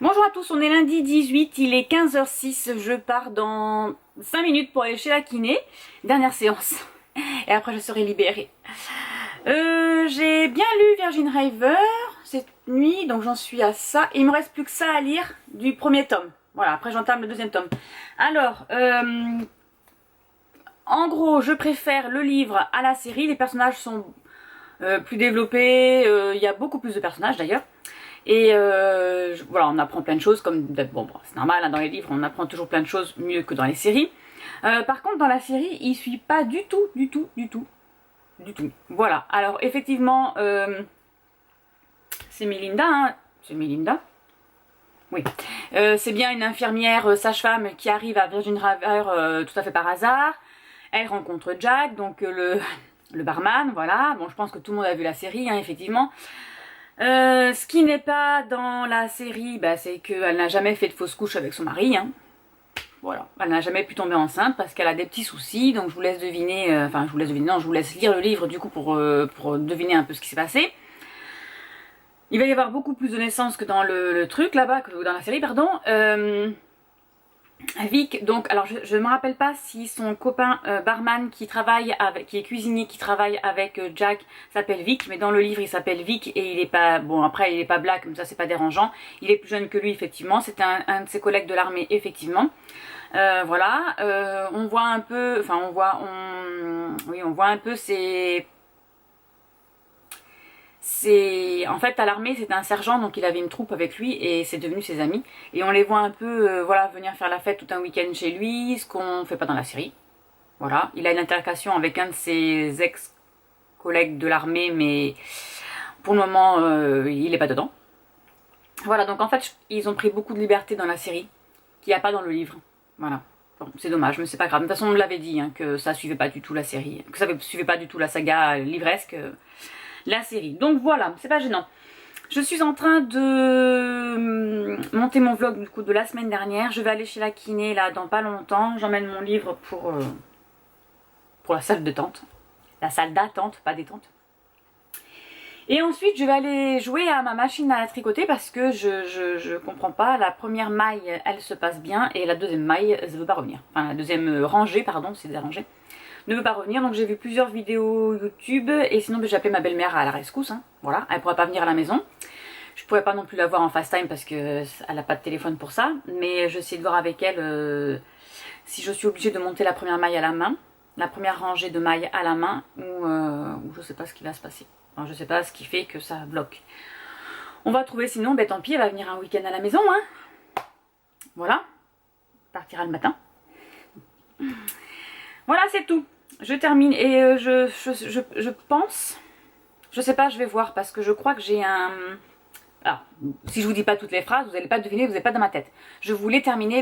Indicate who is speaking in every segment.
Speaker 1: Bonjour à tous, on est lundi 18, il est 15h06, je pars dans 5 minutes pour aller chez la kiné, dernière séance, et après je serai libérée. J'ai bien lu Virgin River cette nuit, donc j'en suis à ça, il me reste plus que ça à lire du premier tome. Voilà, après j'entame le deuxième tome. Alors, en gros, je préfère le livre à la série, les personnages sont plus développés, il y a beaucoup plus de personnages d'ailleurs. Et voilà, on apprend plein de choses, comme bon, c'est normal, hein, dans les livres, on apprend toujours plein de choses mieux que dans les séries. Par contre, dans la série, il suit pas du tout. Voilà, alors effectivement, c'est Melinda, hein. C'est Melinda. Oui, c'est bien une infirmière sage-femme qui arrive à Virgin River tout à fait par hasard. Elle rencontre Jack, donc le barman, voilà. Bon, je pense que tout le monde a vu la série, hein, effectivement. Ce qui n'est pas dans la série, bah, c'est qu'elle n'a jamais fait de fausse couche avec son mari. Hein. Voilà, elle n'a jamais pu tomber enceinte parce qu'elle a des petits soucis. Donc je vous laisse deviner, enfin je vous laisse deviner, non, je vous laisse lire le livre du coup pour deviner un peu ce qui s'est passé. Il va y avoir beaucoup plus de naissances que dans le truc là-bas, que dans la série, pardon. Vic, donc, alors je me rappelle pas si son copain barman qui travaille avec, qui est cuisinier, qui travaille avec Jack s'appelle Vic, mais dans le livre il s'appelle Vic et il est pas, bon après il est pas black, comme ça c'est pas dérangeant, il est plus jeune que lui effectivement, c'est un de ses collègues de l'armée effectivement. Voilà, on voit un peu, enfin on voit un peu en fait à l'armée c'était un sergent, donc il avait une troupe avec lui et c'est devenu ses amis, et on les voit un peu voilà, venir faire la fête tout un week-end chez lui, ce qu'on fait pas dans la série. Voilà, il a une altercation avec un de ses ex collègues de l'armée, mais pour le moment il est pas dedans. Voilà, donc en fait ils ont pris beaucoup de liberté dans la série qu'il n'y a pas dans le livre. Voilà, bon, c'est dommage, mais c'est pas grave. De toute façon on me l'avait dit, hein, que ça suivait pas du tout la série, que ça suivait pas du tout la saga livresque, la série. Donc voilà, c'est pas gênant. Je suis en train de monter mon vlog du coup de la semaine dernière. Je vais aller chez la kiné là dans pas longtemps. J'emmène mon livre pour la salle de tente. La salle d'attente, pas détente. Et ensuite je vais aller jouer à ma machine à tricoter parce que je comprends pas. La première maille elle se passe bien et la deuxième maille elle veut pas revenir. Enfin la deuxième rangée, pardon, c'est dérangé, ne veut pas revenir. Donc j'ai vu plusieurs vidéos YouTube et sinon j'ai appelé ma belle-mère à la rescousse, hein. Voilà, elle pourrait pas venir à la maison. Je pourrais pas non plus la voir en FaceTime parce que elle a pas de téléphone pour ça, mais je vais essayer de voir avec elle si je suis obligée de monter la première maille à la main, la première rangée de mailles à la main, ou je sais pas ce qui va se passer. Enfin, je sais pas ce qui fait que ça bloque. On va trouver, sinon ben tant pis, elle va venir un week-end à la maison, hein. Voilà, partira le matin. Voilà, c'est tout. Je termine et je pense, je sais pas, je vais voir parce que je crois que j'ai un... Alors, si je vous dis pas toutes les phrases, vous n'allez pas deviner, vous n'êtes pas dans ma tête. Je voulais terminer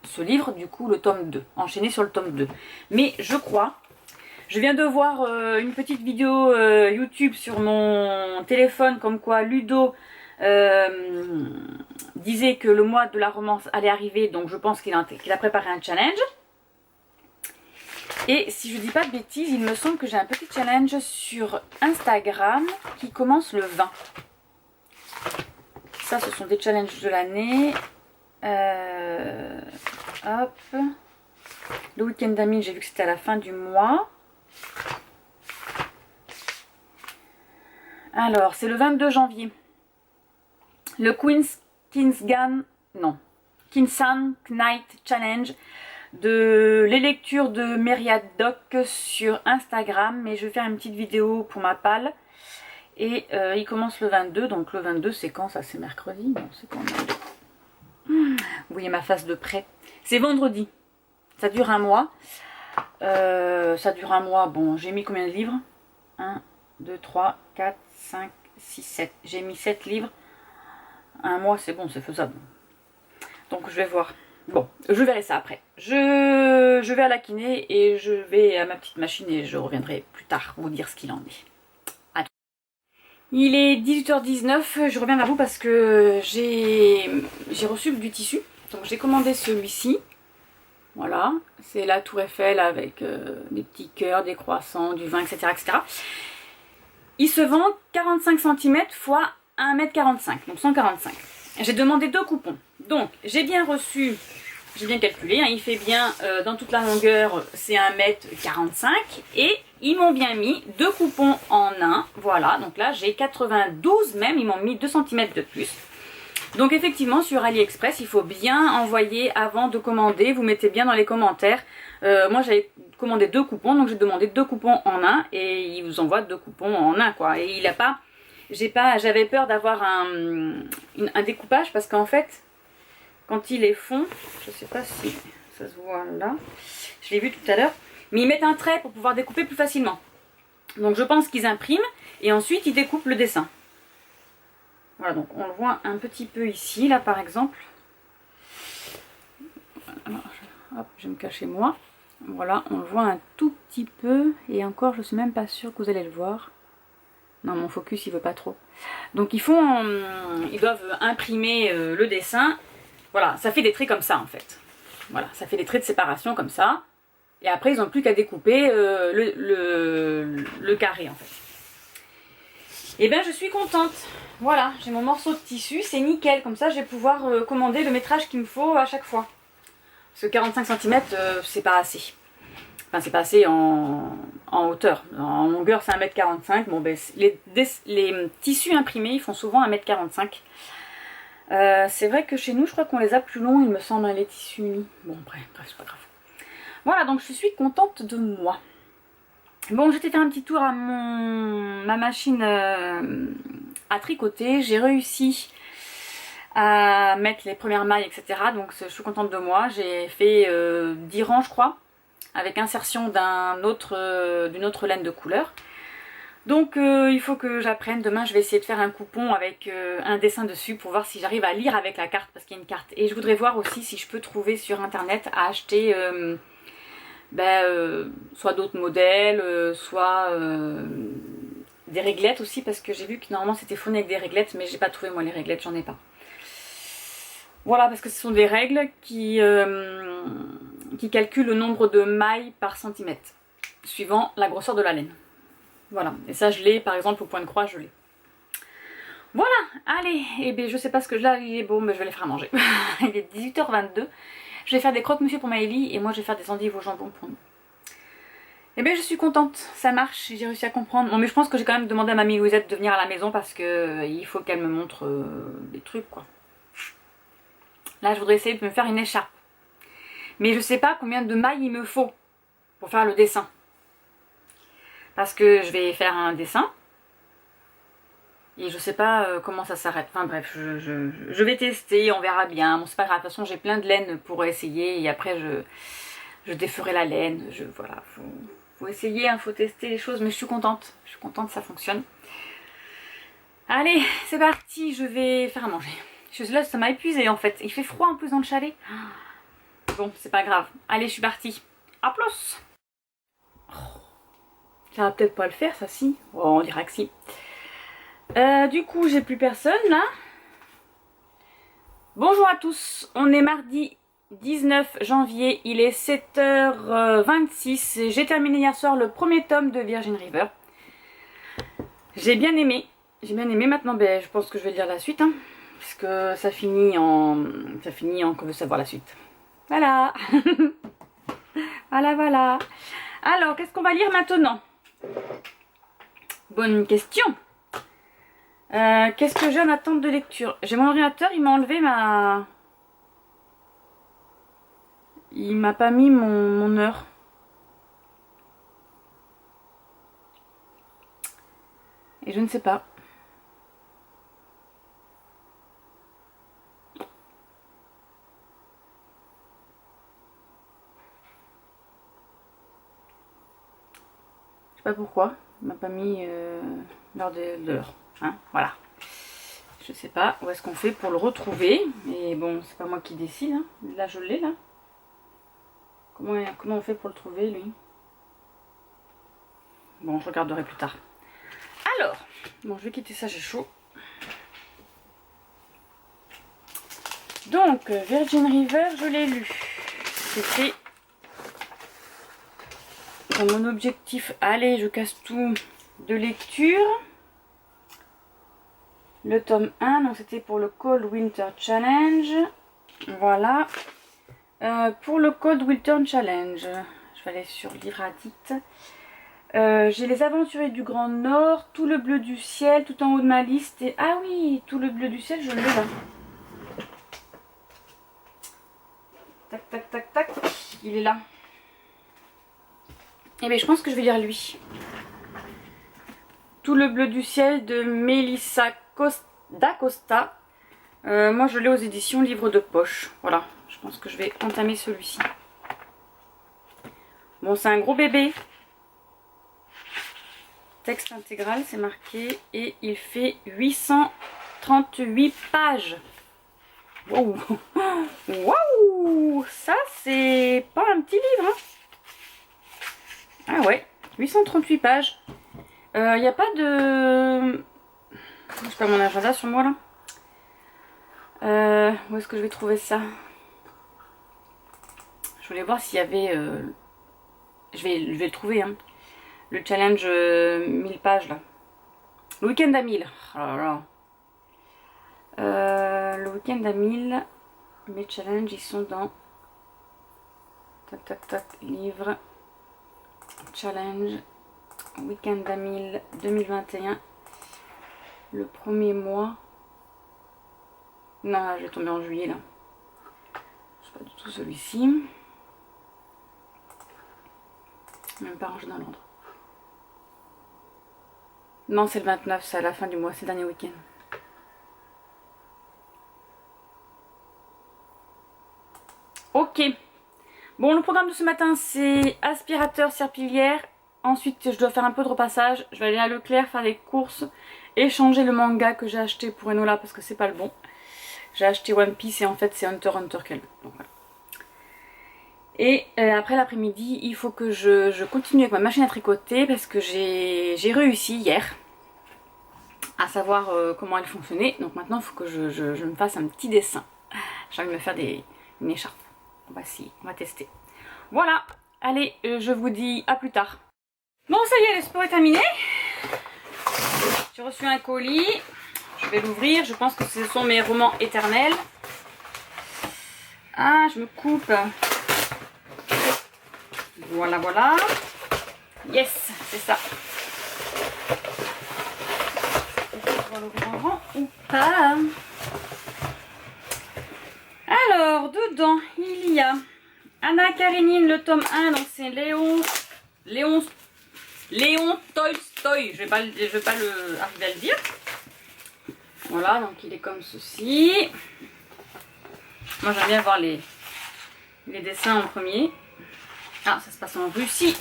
Speaker 1: ce livre, du coup, le tome 2, enchaîner sur le tome 2. Mais je crois, je viens de voir une petite vidéo YouTube sur mon téléphone, comme quoi Ludo disait que le mois de la romance allait arriver, donc je pense qu'il a préparé un challenge. Et si je dis pas de bêtises, il me semble que j'ai un petit challenge sur Instagram qui commence le 20. Ça, ce sont des challenges de l'année. Hop. Le week-end d'amis, j'ai vu que c'était à la fin du mois. Alors, c'est le 22 janvier. Le Kinsan Knight Challenge de les lectures de Meriadoc sur Instagram, mais je vais faire une petite vidéo pour ma palle. Et il commence le 22, donc le 22 c'est quand ça? C'est mercredi? Non, c'est quand? Vous voyez ma face de près. C'est vendredi. Ça dure un mois. Bon, j'ai mis combien de livres? 1, 2, 3, 4, 5, 6, 7. J'ai mis 7 livres. Un mois, c'est bon, c'est faisable. Donc je vais voir. Bon, je verrai ça après. Je vais à la kiné et je vais à ma petite machine et je reviendrai plus tard vous dire ce qu'il en est. Il est 18h19, je reviens vers vous parce que j'ai reçu du tissu. Donc j'ai commandé celui-ci. Voilà, c'est la Tour Eiffel avec des petits cœurs, des croissants, du vin, etc., etc. Il se vend 45 cm x à 1,45 m, donc 145. J'ai demandé 2 coupons. Donc j'ai bien reçu, j'ai bien calculé, hein, il fait bien dans toute la longueur, c'est 1,45 m. Et ils m'ont bien mis 2 coupons en un. Voilà, donc là j'ai 92 même, ils m'ont mis 2 cm de plus. Donc effectivement sur AliExpress, il faut bien envoyer avant de commander. Vous mettez bien dans les commentaires. Moi j'avais commandé 2 coupons, donc j'ai demandé 2 coupons en un. Et il vous envoie 2 coupons en un quoi. Et il a pas... J'avais peur d'avoir un découpage parce qu'en fait, quand ils les font, je sais pas si ça se voit là, je l'ai vu tout à l'heure, mais ils mettent un trait pour pouvoir découper plus facilement. Donc je pense qu'ils impriment et ensuite ils découpent le dessin. Voilà, donc on le voit un petit peu ici, là par exemple. Alors, hop, je vais me cacher moi. Voilà, on le voit un tout petit peu et encore je suis même pas sûre que vous allez le voir. Non, mon focus il veut pas trop. Donc ils doivent imprimer le dessin. Voilà, ça fait des traits comme ça en fait. Voilà, ça fait des traits de séparation comme ça. Et après ils n'ont plus qu'à découper le carré en fait. Et bien je suis contente. Voilà, j'ai mon morceau de tissu, c'est nickel. Comme ça je vais pouvoir commander le métrage qu'il me faut à chaque fois. Parce que 45 cm c'est pas assez. Enfin, c'est pas assez en hauteur. En longueur, c'est 1,45 m. Bon, ben, les tissus imprimés, ils font souvent 1,45 m. C'est vrai que chez nous, je crois qu'on les a plus longs, il me semble, les tissus unis. Bon, bref, c'est pas grave. Voilà, donc je suis contente de moi. Bon, j'étais faire un petit tour à ma machine à tricoter. J'ai réussi à mettre les premières mailles, etc. Donc, je suis contente de moi. J'ai fait 10 rangs, je crois, avec insertion d'une autre laine de couleur. Donc il faut que j'apprenne. Demain je vais essayer de faire un coupon avec un dessin dessus pour voir si j'arrive à lire avec la carte, parce qu'il y a une carte. Et je voudrais voir aussi si je peux trouver sur internet à acheter soit d'autres modèles, soit des réglettes aussi, parce que j'ai vu que normalement c'était fourni avec des réglettes, mais j'ai pas trouvé moi les réglettes, j'en ai pas. Voilà, parce que ce sont des règles qui calculent le nombre de mailles par centimètre, suivant la grosseur de la laine. Voilà, et ça je l'ai, par exemple au point de croix, je l'ai. Voilà, allez, et bien je sais pas ce que là il est beau, mais je vais les faire à manger. Il est 18h22, je vais faire des croque-monsieur pour Maëlie, et moi je vais faire des endives au jambon pour nous. Et bien je suis contente, ça marche, j'ai réussi à comprendre. Bon, mais je pense que j'ai quand même demandé à mamie Louisette de venir à la maison, parce que il faut qu'elle me montre des trucs quoi. Là je voudrais essayer de me faire une écharpe. Mais je sais pas combien de mailles il me faut pour faire le dessin. Parce que je vais faire un dessin. Et je sais pas comment ça s'arrête. Enfin bref, je vais tester, on verra bien. Bon c'est pas grave, de toute façon j'ai plein de laine pour essayer. Et après je déferai la laine. Voilà, faut essayer, hein, faut tester les choses. Mais je suis contente. Je suis contente, ça fonctionne. Allez, c'est parti, je vais faire à manger. Là, ça m'a épuisé en fait. Il fait froid en plus dans le chalet. Bon, c'est pas grave. Allez, je suis partie. À plus. Ça va peut-être pas le faire, ça, si. Oh, on dirait que si. Du coup, j'ai plus personne, là. Bonjour à tous. On est mardi 19 janvier. Il est 7h26. J'ai terminé hier soir le premier tome de Virgin River. J'ai bien aimé. J'ai bien aimé. Maintenant, ben, je pense que je vais lire la suite, hein. Parce que ça finit en qu'on veut savoir la suite. Voilà. Voilà. Alors, qu'est-ce qu'on va lire maintenant? Bonne question. Qu'est-ce que j'ai en attente de lecture? J'ai mon ordinateur, il m'a enlevé ma... Il m'a pas mis mon heure. Et je ne sais pas. Je sais pas pourquoi. Il m'a pas mis l'heure de l'heure. Hein, voilà. Je sais pas où est-ce qu'on fait pour le retrouver. Mais bon, c'est pas moi qui décide. Hein. Là, je l'ai, là. Comment on fait pour le trouver, lui? Bon, je regarderai plus tard. Alors, bon, je vais quitter ça, j'ai chaud. Donc, Virgin River, je l'ai lu. C'était dans mon objectif. Allez, je casse tout de lecture. le tome 1, donc c'était pour le Cold Winter Challenge. Voilà. Pour le Cold Winter Challenge, je vais aller sur Livre Addict. J'ai les aventuriers du Grand Nord, tout le bleu du ciel, tout en haut de ma liste. Et ah oui, tout le bleu du ciel, je l'ai là. Tac, tac, tac, tac. Il est là. Et bien, je pense que je vais lire lui. Tout le bleu du ciel de Melissa d'Acosta. Moi, je l'ai aux éditions Livre de Poche. Voilà, je pense que je vais entamer celui-ci. Bon, c'est un gros bébé. Texte intégral, c'est marqué. Et il fait 838 pages. Wow. Waouh, ça, c'est pas un petit livre. Hein. Ah ouais, 838 pages. Il n'y a pas de... Je sais pas mon agenda sur moi là. Où est-ce que je vais trouver ça? Je voulais voir s'il y avait... Je vais le trouver. Hein. Le challenge 1000 pages là. Le week-end à 1000. Oh là là. Le week-end à 1000. Mes challenges ils sont dans... Tac tac tac. Livre. Challenge. Week-end à 1000 2021. Le premier mois. Non, je vais tomber en juillet là. C'est pas du tout celui-ci. Même pas rangé dans l'ordre. Non, c'est le 29, c'est à la fin du mois, c'est le dernier week-end. Ok. Bon, le programme de ce matin, c'est aspirateur serpillière. Ensuite, je dois faire un peu de repassage. Je vais aller à Leclerc faire des courses et changer le manga que j'ai acheté pour Enola parce que c'est pas le bon. J'ai acheté One Piece et en fait, c'est Hunter x Hunter qu'elle veut. Donc voilà. Et après l'après-midi, il faut que je continue avec ma machine à tricoter parce que j'ai réussi hier à savoir comment elle fonctionnait. Donc maintenant, il faut que je me fasse un petit dessin. J'ai envie de me faire une écharpe. On va essayer, on va tester. Voilà, allez, je vous dis à plus tard. Bon, ça y est, le sport est terminé. J'ai reçu un colis. Je vais l'ouvrir. Je pense que ce sont mes romans éternels. Ah, je me coupe. Voilà, voilà. Yes, c'est ça. On va l'ouvrir en rang ou pas. Alors, dedans, il y a Anna Karénine, le tome 1. Donc, c'est Léon Tolstoï. Je vais pas arriver à le dire. Voilà, donc il est comme ceci. Moi, j'aime bien voir les dessins en premier. Ah, ça se passe en Russie.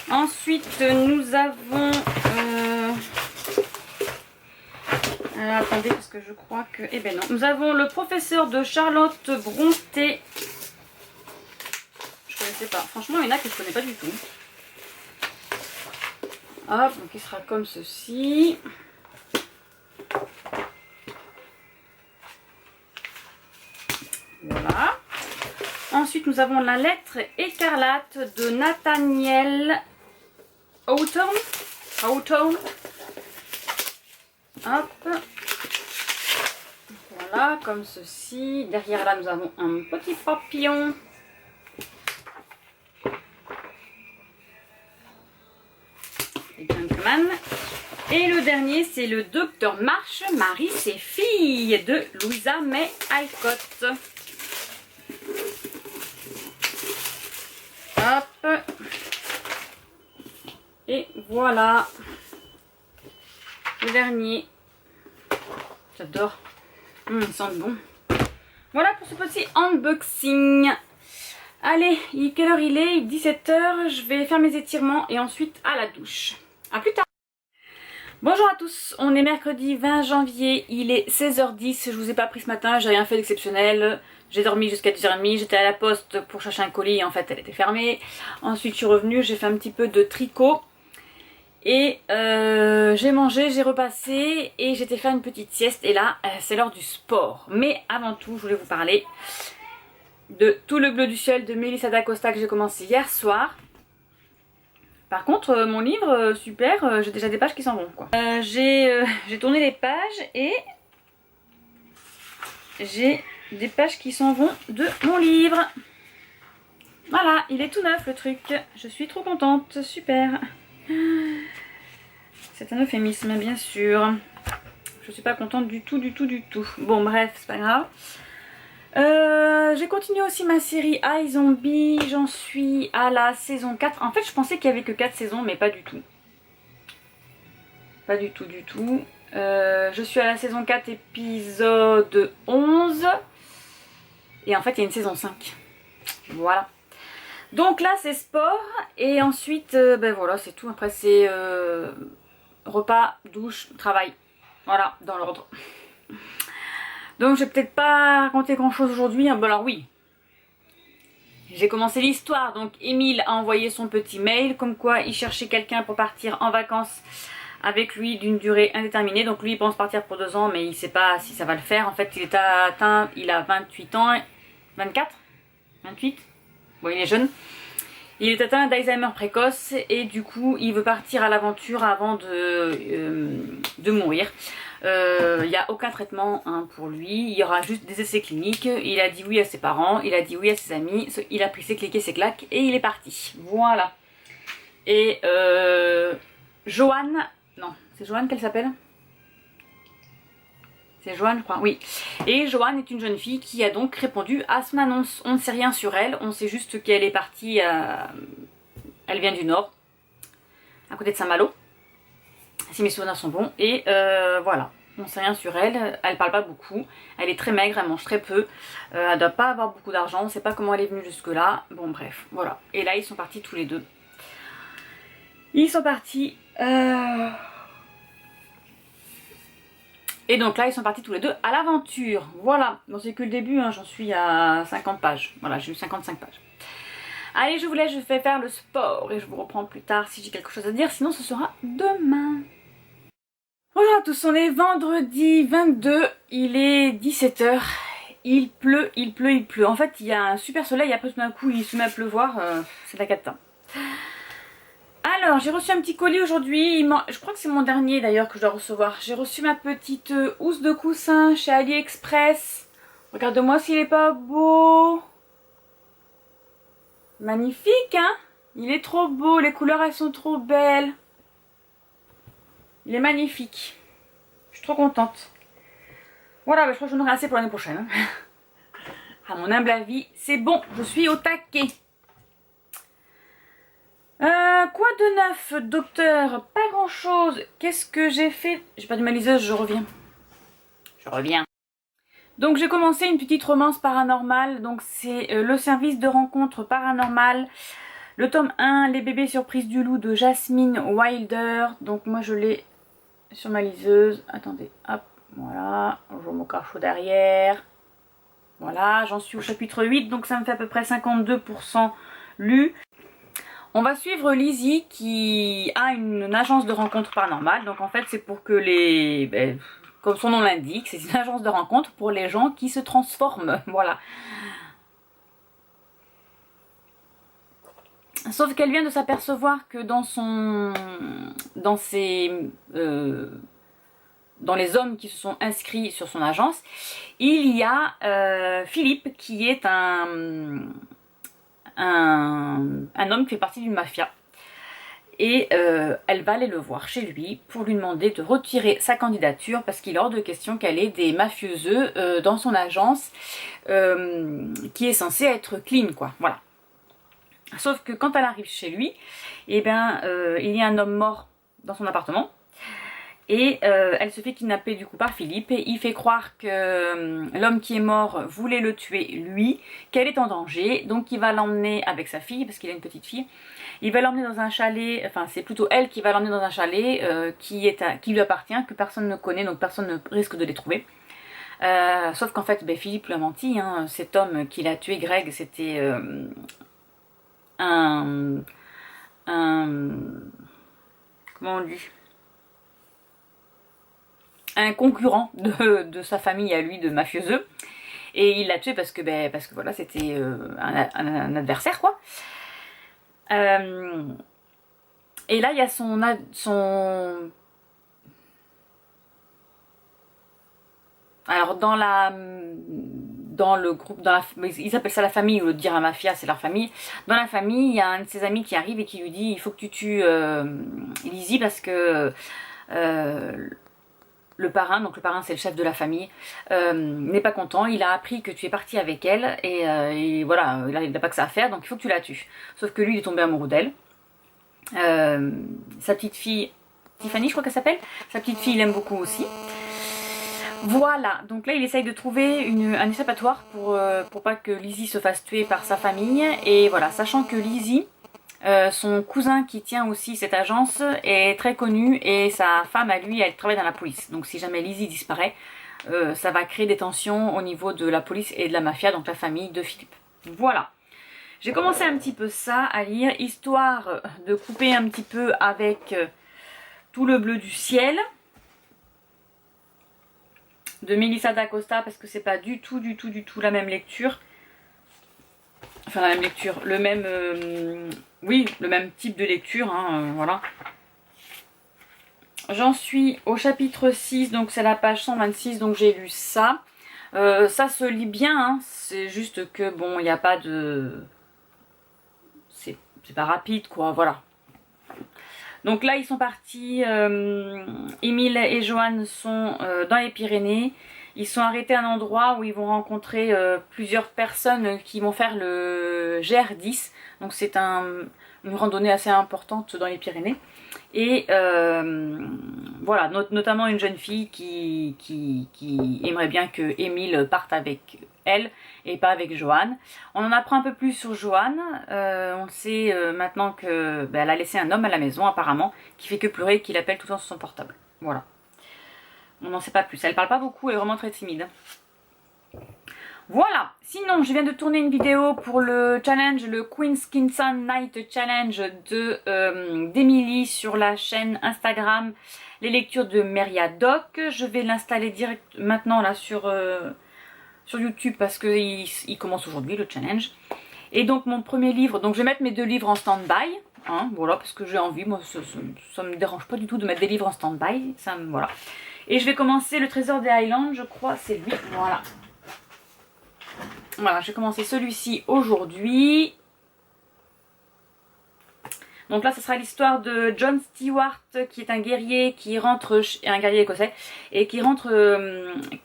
Speaker 1: Ensuite, nous avons... attendez, parce que je crois que... Eh ben non. Nous avons le professeur de Charlotte Brontë. Je connaissais pas. Franchement, il y en a que je connais pas du tout. Hop, donc il sera comme ceci. Voilà. Ensuite, nous avons la lettre écarlate de Nathaniel Hawthorne. Hop. Voilà, comme ceci. Derrière là, nous avons un petit papillon. Et gentleman. Et le dernier, c'est le Docteur March, Marie et fille de Louisa May Alcott. Hop. Et voilà. Le dernier. J'adore. Ils sentent bon. Voilà pour ce petit unboxing. Allez, quelle heure il est? 17 h. Je vais faire mes étirements et ensuite à la douche. A plus tard. Bonjour à tous, on est mercredi 20 janvier, il est 16 h 10, je vous ai pas pris ce matin, j'ai rien fait d'exceptionnel. J'ai dormi jusqu'à 10 h 30, j'étais à la poste pour chercher un colis, en fait elle était fermée. Ensuite je suis revenue, j'ai fait un petit peu de tricot. Et j'ai mangé, j'ai repassé et j'étais faire une petite sieste. Et là c'est l'heure du sport. Mais avant tout je voulais vous parler de Tout le bleu du ciel de Melissa d'Acosta que j'ai commencé hier soir. Par contre, mon livre, super, j'ai déjà des pages qui s'en vont, quoi. J'ai tourné les pages et j'ai des pages qui s'en vont de mon livre. Voilà, il est tout neuf le truc. Je suis trop contente, super. C'est un euphémisme, bien sûr. Je suis pas contente du tout, du tout, du tout. Bon, bref, c'est pas grave. J'ai continué aussi ma série iZombie. J'en suis à la saison 4. En fait, je pensais qu'il y avait que 4 saisons, mais pas du tout. Pas du tout, du tout. Je suis à la saison 4, épisode 11. Et en fait, il y a une saison 5. Voilà. Donc là, c'est sport. Et ensuite, ben voilà, c'est tout. Après, c'est repas, douche, travail. Voilà, dans l'ordre. Donc, je vais peut-être pas raconter grand-chose aujourd'hui. Bon, alors oui. J'ai commencé l'histoire. Donc, Émile a envoyé son petit mail comme quoi il cherchait quelqu'un pour partir en vacances avec lui d'une durée indéterminée. Donc, lui, il pense partir pour 2 ans, mais il ne sait pas si ça va le faire. En fait, il a 28 ans. 24 28. Bon, il est jeune. Il est atteint d'Alzheimer précoce et du coup il veut partir à l'aventure avant de mourir. Il n'y a aucun traitement pour lui, il y aura juste des essais cliniques. Il a dit oui à ses parents, il a dit oui à ses amis, il a pris ses clics et ses claques et il est parti. Voilà. Et Joanne, non, c'est Joanne qu'elle s'appelle ? C'est Joanne, je crois, oui. Et Joanne est une jeune fille qui a donc répondu à son annonce. On ne sait rien sur elle, on sait juste qu'elle est partie, elle vient du Nord, à côté de Saint-Malo, si mes souvenirs sont bons. Et voilà, on ne sait rien sur elle, elle parle pas beaucoup, elle est très maigre, elle mange très peu, elle doit pas avoir beaucoup d'argent, on ne sait pas comment elle est venue jusque là. Bon bref, voilà. Et là ils sont partis tous les deux. Ils sont partis... Et donc là, ils sont partis tous les deux à l'aventure. Voilà. Bon, c'est que le début, hein. J'en suis à 50 pages. Voilà, j'ai eu 55 pages. Allez, je vous laisse, je vais faire le sport et je vous reprends plus tard si j'ai quelque chose à dire. Sinon, ce sera demain. Bonjour à tous, on est vendredi 22. Il est 17 h. Il pleut, il pleut, il pleut. En fait, il y a un super soleil et après tout d'un coup, il se met à pleuvoir. C'est la cata. Alors, j'ai reçu un petit colis aujourd'hui, je crois que c'est mon dernier d'ailleurs que je dois recevoir. J'ai reçu ma petite housse de coussin chez AliExpress. Regarde-moi s'il est pas beau. Magnifique, hein? Il est trop beau, les couleurs elles sont trop belles. Il est magnifique. Je suis trop contente. Voilà, je crois que j'en aurai assez pour l'année prochaine. À mon humble avis, c'est bon, je suis au taquet. Quoi de neuf, docteur? Pas grand chose. Qu'est-ce que j'ai fait? J'ai perdu ma liseuse, je reviens. Je reviens. Donc j'ai commencé une petite romance paranormale. Donc c'est le service de rencontre paranormale. Le tome 1, les bébés surprises du loup de Jasmine Wilder. Donc moi je l'ai sur ma liseuse. Attendez, hop, voilà. Je me cache derrière. Voilà, j'en suis au chapitre 8. Donc ça me fait à peu près 52% lu. On va suivre Lizzie qui a une agence de rencontre paranormale. Donc en fait c'est pour que comme son nom l'indique, c'est une agence de rencontre pour les gens qui se transforment. Voilà. Sauf qu'elle vient de s'apercevoir que dans les hommes qui se sont inscrits sur son agence, il y a Philippe qui est un homme qui fait partie d'une mafia. Et elle va aller le voir chez lui pour lui demander de retirer sa candidature parce qu'il est hors de question qu'elle ait des mafieux dans son agence qui est censée être clean, quoi. Voilà. Sauf que quand elle arrive chez lui, eh ben, il y a un homme mort dans son appartement. Et elle se fait kidnapper du coup par Philippe et il fait croire que l'homme qui est mort voulait le tuer lui, qu'elle est en danger, donc il va l'emmener avec sa fille parce qu'il a une petite fille. Il va l'emmener dans un chalet, enfin c'est plutôt elle qui va l'emmener dans un chalet qui lui appartient, que personne ne connaît, donc personne ne risque de les trouver. Sauf qu'en fait Philippe lui a menti, hein. Cet homme qui l'a tué, Greg, c'était comment on dit, un concurrent de sa famille à lui, de mafieux. Et il l'a tué parce que voilà, c'était un adversaire, quoi. Et là, il y a son... Alors, dans le groupe, ils appellent ça la famille, ou le dire à mafia, c'est leur famille. Dans la famille, il y a un de ses amis qui arrive et qui lui dit, il faut que tu tues Lizzie parce que le parrain, donc le parrain c'est le chef de la famille, n'est pas content. Il a appris que tu es parti avec elle et voilà, il n'a pas que ça à faire, donc il faut que tu la tues. Sauf que lui, il est tombé amoureux d'elle. Sa petite fille, Tiffany, je crois qu'elle s'appelle, sa petite fille, il aime beaucoup aussi. Voilà, donc là il essaye de trouver un échappatoire pour pas que Lizzie se fasse tuer par sa famille. Et voilà, sachant que Lizzie, son cousin qui tient aussi cette agence est très connu et sa femme à lui, elle travaille dans la police. Donc si jamais Lizzie disparaît, ça va créer des tensions au niveau de la police et de la mafia, donc la famille de Philippe. Voilà. J'ai commencé un petit peu ça à lire, histoire de couper un petit peu avec tout le bleu du ciel de Melissa d'Acosta, parce que c'est pas du tout la même lecture. Enfin la même lecture, le même oui, le même type de lecture, hein, voilà. J'en suis au chapitre 6, donc c'est la page 126, donc j'ai lu ça. Ça se lit bien, hein, c'est juste que bon, il n'y a pas de... C'est pas rapide, quoi, voilà. Donc là, ils sont partis, Émile et Joanne sont dans les Pyrénées. Ils sont arrêtés à un endroit où ils vont rencontrer plusieurs personnes qui vont faire le GR10. Donc c'est une randonnée assez importante dans les Pyrénées. Et voilà, notamment une jeune fille qui aimerait bien que Émile parte avec elle et pas avec Joanne. On en apprend un peu plus sur Joanne. On sait maintenant que elle a laissé un homme à la maison apparemment qui fait que pleurer et qui l'appelle tout le temps sur son portable. Voilà. On n'en sait pas plus. Elle parle pas beaucoup, elle est vraiment très timide. Voilà, sinon je viens de tourner une vidéo pour le challenge, le Queen's Kingston Night Challenge d'Emily sur la chaîne Instagram Les Lectures de Meria Doc. Je vais l'installer direct maintenant là sur YouTube parce qu'il commence aujourd'hui le challenge. Et donc mon premier livre, donc je vais mettre mes 2 livres en stand-by, hein, voilà, parce que j'ai envie, moi ça me dérange pas du tout de mettre des livres en stand-by, voilà. Et je vais commencer le Trésor des Highlands, je crois, c'est lui, voilà. Voilà, j'ai commencé celui-ci aujourd'hui. Donc là, ce sera l'histoire de John Stewart, qui est un guerrier qui rentre, un guerrier écossais, et qui rentre,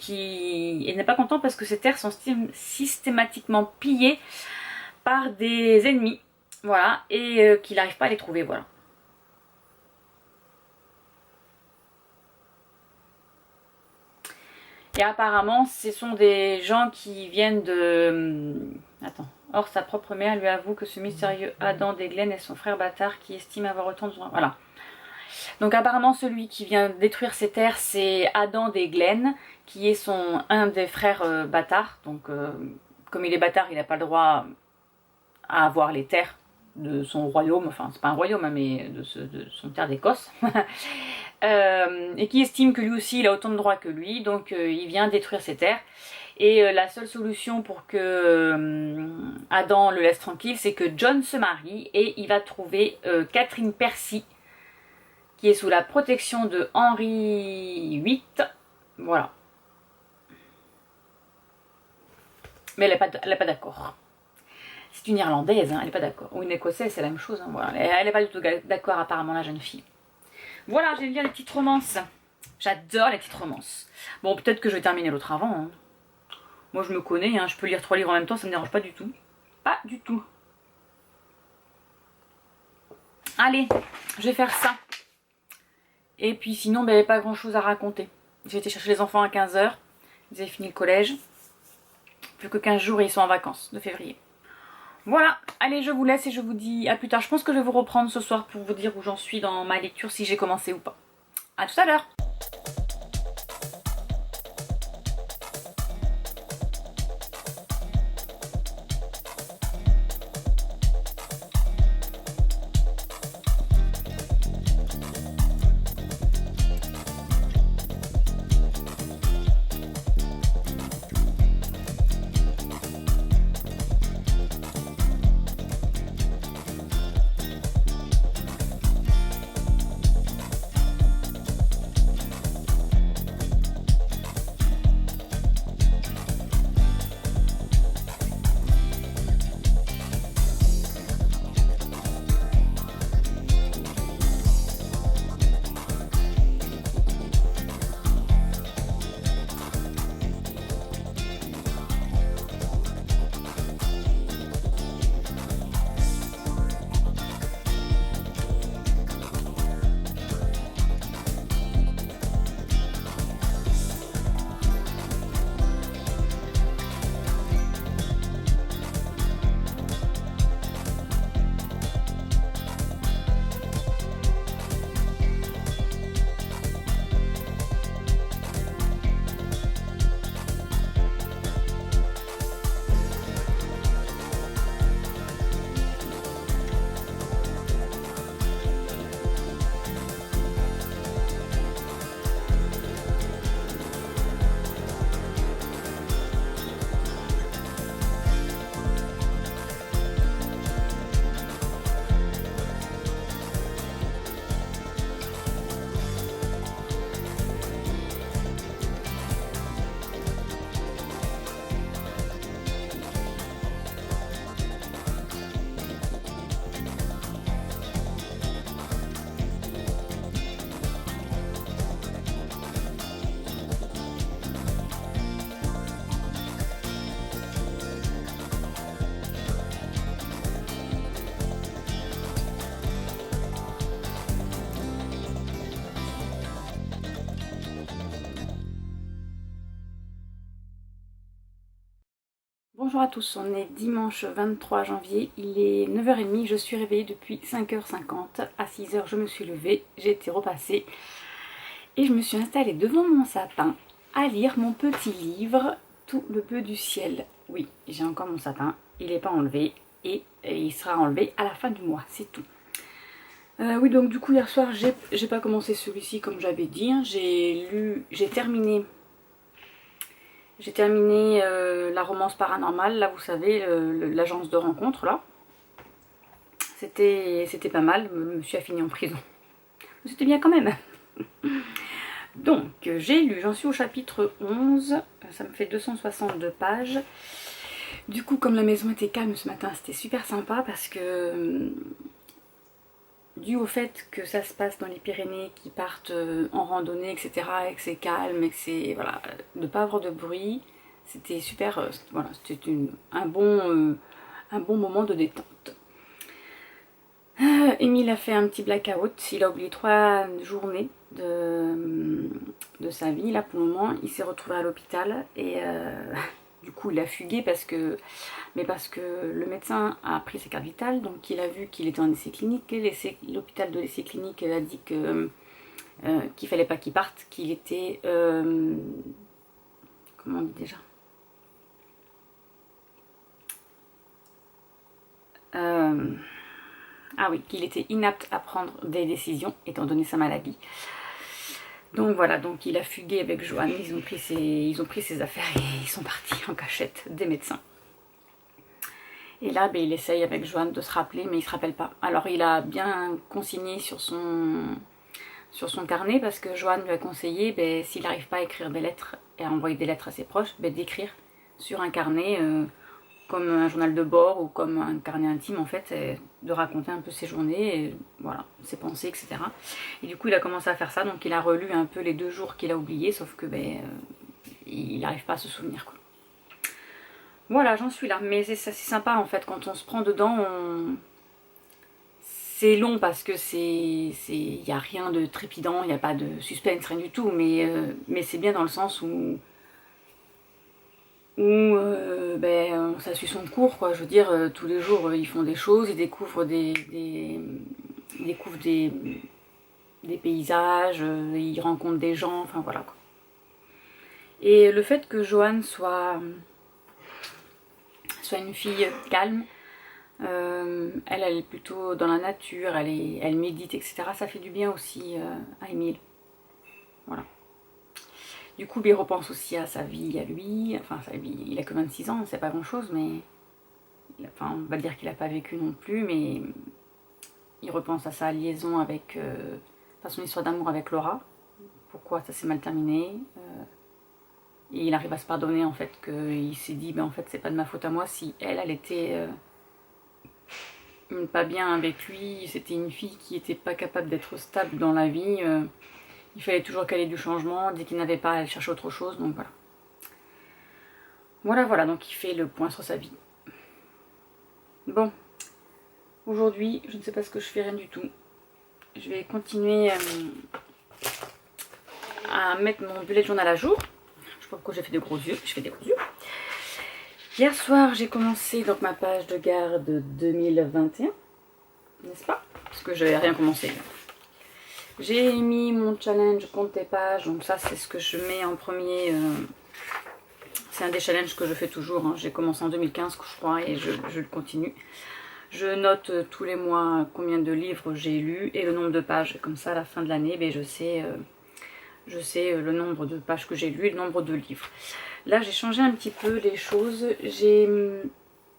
Speaker 1: il n'est pas content parce que ses terres sont systématiquement pillées par des ennemis, voilà, et qu'il n'arrive pas à les trouver, voilà. Et apparemment, ce sont des gens qui viennent de... Attends. Or, sa propre mère lui avoue que ce mystérieux Adam des Glen est son frère bâtard qui estime avoir autant de... Voilà. Donc apparemment, celui qui vient détruire ses terres, c'est Adam des Glen, qui est un des frères bâtards. Donc, comme il est bâtard, il n'a pas le droit à avoir les terres de son royaume. Enfin, c'est pas un royaume, mais de son terre d'Écosse. Et qui estime que lui aussi il a autant de droits que lui, donc il vient détruire ses terres. Et la seule solution pour que Adam le laisse tranquille, c'est que John se marie et il va trouver Catherine Percy, qui est sous la protection de Henri VIII. Voilà. Mais elle n'est pas d'accord. C'est une Irlandaise, hein, elle n'est pas d'accord. Ou une Écossaise, c'est la même chose. Hein, voilà. Elle n'est pas du tout d'accord apparemment, la jeune fille. Voilà, j'aime bien les petites romances. J'adore les petites romances. Bon, peut-être que je vais terminer l'autre avant. Hein. Moi, je me connais, hein, je peux lire 3 livres en même temps, ça me dérange pas du tout. Pas du tout. Allez, je vais faire ça. Et puis sinon, ben, pas grand-chose à raconter. J'ai été chercher les enfants à 15 h. Ils avaient fini le collège. Plus que 15 jours et ils sont en vacances de février. Voilà, allez, je vous laisse et je vous dis à plus tard. Je pense que je vais vous reprendre ce soir pour vous dire où j'en suis dans ma lecture, si j'ai commencé ou pas. À tout à l'heure. Bonjour à tous, on est dimanche 23 janvier, il est 9h30, je suis réveillée depuis 5h50, à 6h je me suis levée, j'ai été repassée et je me suis installée devant mon sapin à lire mon petit livre Tout le bleu du ciel. Oui, j'ai encore mon sapin, il n'est pas enlevé et il sera enlevé à la fin du mois, c'est tout. Oui, donc du coup hier soir j'ai pas commencé celui-ci comme j'avais dit, hein. J'ai terminé la romance paranormale, là vous savez, l'agence de rencontre là. C'était pas mal, le monsieur a fini en prison. C'était bien quand même. Donc j'ai lu, j'en suis au chapitre 11, ça me fait 262 pages. Du coup comme la maison était calme ce matin, c'était super sympa parce que dû au fait que ça se passe dans les Pyrénées, qu'ils partent en randonnée, etc., et que c'est calme, et que c'est, voilà, de pas avoir de bruit, c'était super, voilà, c'était un bon moment de détente. Émile a fait un petit blackout, il a oublié 3 journées de sa vie, là pour le moment, il s'est retrouvé à l'hôpital, et du coup il a fugué parce que le médecin a pris ses cartes vitales, donc il a vu qu'il était en essai clinique, l'hôpital de l'essai clinique a dit qu'il fallait pas qu'il parte, qu'il était, comment on dit déjà, ah oui, qu'il était inapte à prendre des décisions étant donné sa maladie. Donc voilà, donc il a fugué avec Joanne, ils ont pris ses affaires et ils sont partis en cachette des médecins. Et là, ben, il essaye avec Joanne de se rappeler, mais il ne se rappelle pas. Alors il a bien consigné sur son carnet, parce que Joanne lui a conseillé, ben, s'il n'arrive pas à écrire des lettres et à envoyer des lettres à ses proches, ben, d'écrire sur un carnet, comme un journal de bord ou comme un carnet intime en fait, de raconter un peu ses journées, et, voilà, ses pensées, etc. Et du coup il a commencé à faire ça, donc il a relu un peu les 2 jours qu'il a oubliés, sauf que ben, il n'arrive pas à se souvenir, quoi. Voilà, j'en suis là, mais c'est sympa en fait, quand on se prend dedans, c'est long parce que il n'y a rien de trépidant, il n'y a pas de suspense, rien du tout, mais c'est bien dans le sens où ben, ça suit son cours, quoi. Je veux dire, tous les jours ils font des choses, ils découvrent des paysages, ils rencontrent des gens, enfin voilà, quoi. Et le fait que Joanne soit une fille calme, elle est plutôt dans la nature, elle médite, etc. Ça fait du bien aussi à Émile. Voilà. Du coup, il repense aussi à sa vie, à lui. Enfin, sa vie, il a que 26 ans, c'est pas grand chose, mais enfin, on va dire qu'il n'a pas vécu non plus, mais il repense à sa liaison avec, à son histoire d'amour avec Laura. Pourquoi ça s'est mal terminé. Et il arrive à se pardonner en fait, qu'il s'est dit, ben en fait c'est pas de ma faute à moi si elle était pas bien avec lui, c'était une fille qui était pas capable d'être stable dans la vie, il fallait toujours qu'elle ait du changement, dès qu'il n'avait pas, elle cherchait autre chose, donc voilà. Voilà, donc il fait le point sur sa vie. Bon, aujourd'hui, je ne sais pas ce que je fais, rien du tout. Je vais continuer à mettre mon bullet journal à jour. Je sais pas pourquoi j'ai fait des gros yeux, je fais des gros yeux. Hier soir, j'ai commencé donc ma page de garde 2021, n'est-ce pas? Parce que j'avais rien commencé. J'ai mis mon challenge compte tes pages, donc ça c'est ce que je mets en premier. C'est un des challenges que je fais toujours, hein. J'ai commencé en 2015 je crois et je le continue. Je note tous les mois combien de livres j'ai lus et le nombre de pages. Comme ça à la fin de l'année, ben, je sais le nombre de pages que j'ai lues et le nombre de livres. Là j'ai changé un petit peu les choses.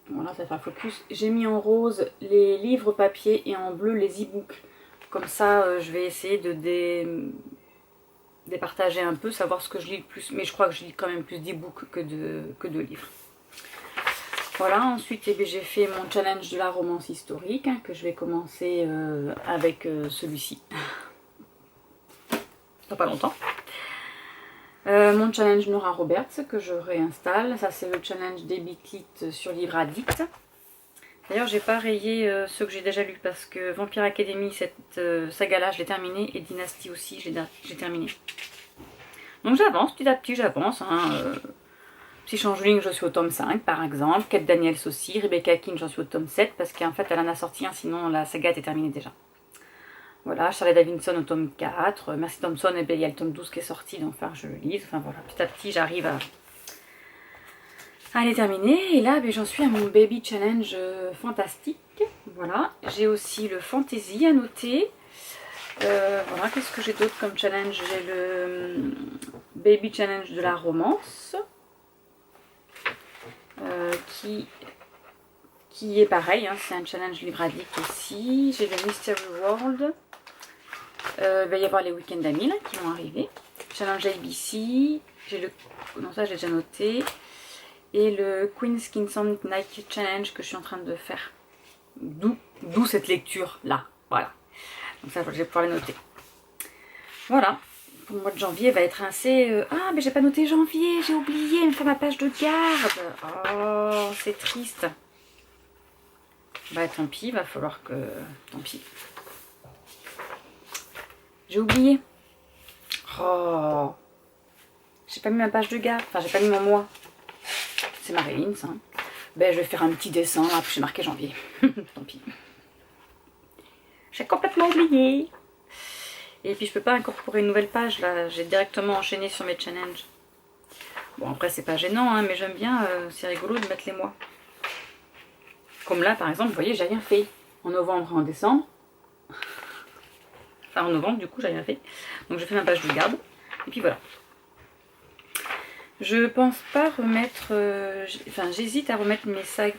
Speaker 1: Voilà, ça fait un focus. J'ai mis en rose les livres papier et en bleu les e-books. Comme ça, je vais essayer de départager un peu, savoir ce que je lis le plus. Mais je crois que je lis quand même plus d'e-books que de livres. Voilà, ensuite j'ai fait mon challenge de la romance historique, hein, que je vais commencer avec celui-ci. Dans pas longtemps. Mon challenge Nora Roberts que je réinstalle. Ça c'est le challenge des Bitlit sur Livre Addict. D'ailleurs, j'ai pas rayé ceux que j'ai déjà lus parce que Vampire Academy, cette saga-là, je l'ai terminée, et Dynasty aussi, j'ai terminé. Donc j'avance, petit à petit, j'avance. Hein, Psy Changeling, je suis au tome 5 par exemple. Kate Daniels aussi. Rebecca King, j'en suis au tome 7 parce qu'en fait elle en a sorti un, sinon la saga était terminée déjà. Voilà, Charlotte Davidson au tome 4. Merci Thompson, et bien il y a le tome 12 qui est sorti, donc enfin je le lise. Enfin voilà, petit à petit j'arrive à les terminer. Et là ben, j'en suis à mon baby challenge fantastique. Voilà, j'ai aussi le fantasy à noter. Voilà, qu'est-ce que j'ai d'autre comme challenge? J'ai le baby challenge de la romance. Qui est pareil, hein, c'est un challenge libre addict aussi. J'ai le Mystery World. Il va y avoir les week-ends d'amis là qui vont arriver. Challenge ABC. J'ai le. Non, ça j'ai déjà noté. Et le Queen's Kingston Night Challenge que je suis en train de faire. D'où cette lecture là. Voilà. Donc ça je vais pouvoir les noter. Voilà. Pour le mois de janvier va être assez... Ah mais j'ai pas noté janvier, j'ai oublié de faire ma page de garde. Oh c'est triste. Bah tant pis, va falloir que... Tant pis. J'ai oublié. Oh. J'ai pas mis ma page de garde. Enfin, j'ai pas mis mon mois. C'est Marilyn, ça. Ben, je vais faire un petit dessin. Là, puis j'ai marqué janvier. Tant pis. J'ai complètement oublié. Et puis, je peux pas incorporer une nouvelle page. Là, j'ai directement enchaîné sur mes challenges. Bon, après, c'est pas gênant, hein, mais j'aime bien. C'est rigolo de mettre les mois. Comme là, par exemple, vous voyez, j'ai rien fait. En novembre et en décembre. Enfin, en novembre, du coup, j'ai rien fait. Donc, je fais ma page de garde. Et puis, voilà. Je pense pas remettre... Enfin, j'hésite à remettre mes sagas.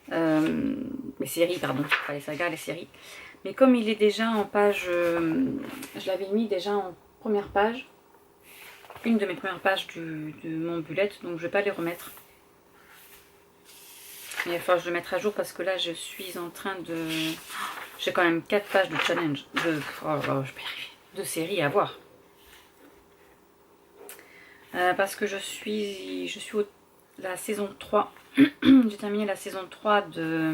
Speaker 1: Mes séries, pardon. Pas les sagas, les séries. Mais comme il est déjà en page... je l'avais mis déjà en première page. Une de mes premières pages de mon bullet. Donc, je vais pas les remettre. Mais il va falloir que je le mette à jour parce que là, je suis en train de... J'ai quand même 4 pages de challenge. Oh là là, je peux y arriver. De séries à voir. Parce que je suis la saison 3. J'ai terminé la saison 3 de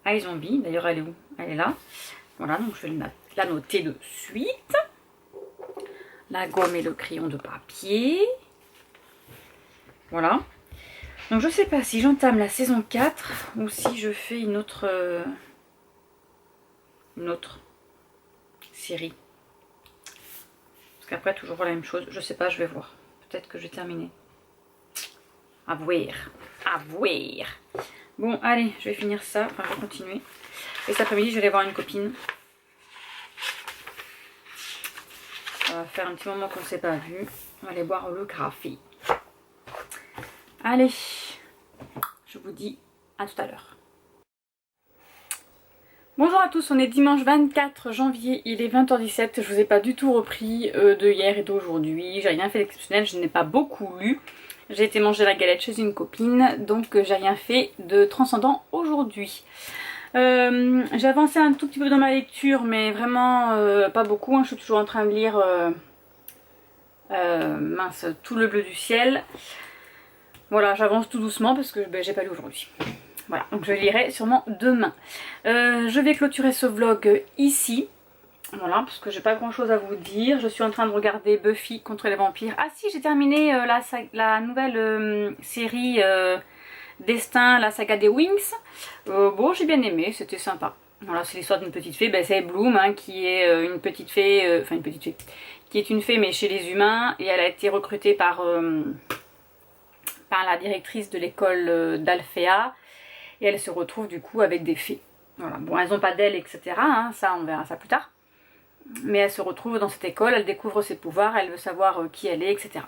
Speaker 1: iZombie. D'ailleurs, elle est où? Elle est là. Voilà, donc je vais la noter de suite. La gomme et le crayon de papier. Voilà. Donc je sais pas si j'entame la saison 4 ou si je fais une autre série. Parce qu'après toujours la même chose. Je sais pas, je vais voir. Peut-être que je vais terminer. À voir. À voir. Bon, allez, je vais finir ça. Enfin, je vais continuer. Et cet après-midi, je vais aller voir une copine. On va faire un petit moment qu'on ne s'est pas vu. On va aller boire le café. Allez, je vous dis à tout à l'heure. Bonjour à tous, on est dimanche 24 janvier, il est 20h17. Je vous ai pas du tout repris de hier et d'aujourd'hui. J'ai rien fait d'exceptionnel, je n'ai pas beaucoup lu. J'ai été manger la galette chez une copine, donc j'ai rien fait de transcendant aujourd'hui. J'ai avancé un tout petit peu dans ma lecture, mais vraiment pas beaucoup. Hein. Je suis toujours en train de lire mince, Tout le bleu du ciel. Voilà, j'avance tout doucement parce que ben, j'ai pas lu aujourd'hui. Voilà, donc je lirai sûrement demain. Je vais clôturer ce vlog ici. Voilà, parce que j'ai pas grand chose à vous dire. Je suis en train de regarder Buffy contre les vampires. Ah si, j'ai terminé la nouvelle série Destin, la saga des Wings. Bon, j'ai bien aimé, c'était sympa. Voilà, c'est l'histoire d'une petite fée. Ben, c'est Bloom, hein, qui est une petite fée, enfin une petite fée, qui est une fée mais chez les humains. Et elle a été recrutée par la directrice de l'école d'Alphéa. Et elle se retrouve du coup avec des fées. Voilà, bon, elles n'ont pas d'ailes, etc. Hein, ça, on verra ça plus tard. Mais elle se retrouve dans cette école, elle découvre ses pouvoirs, elle veut savoir qui elle est, etc.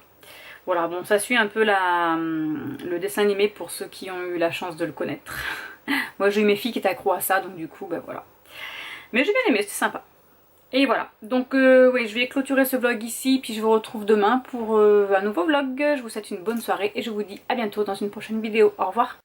Speaker 1: Voilà, bon, ça suit un peu le dessin animé pour ceux qui ont eu la chance de le connaître. Moi, j'ai eu mes filles qui étaient accro à ça, donc du coup, ben voilà. Mais j'ai bien aimé, c'était sympa. Et voilà, donc oui, je vais clôturer ce vlog ici, puis je vous retrouve demain pour un nouveau vlog. Je vous souhaite une bonne soirée et je vous dis à bientôt dans une prochaine vidéo. Au revoir.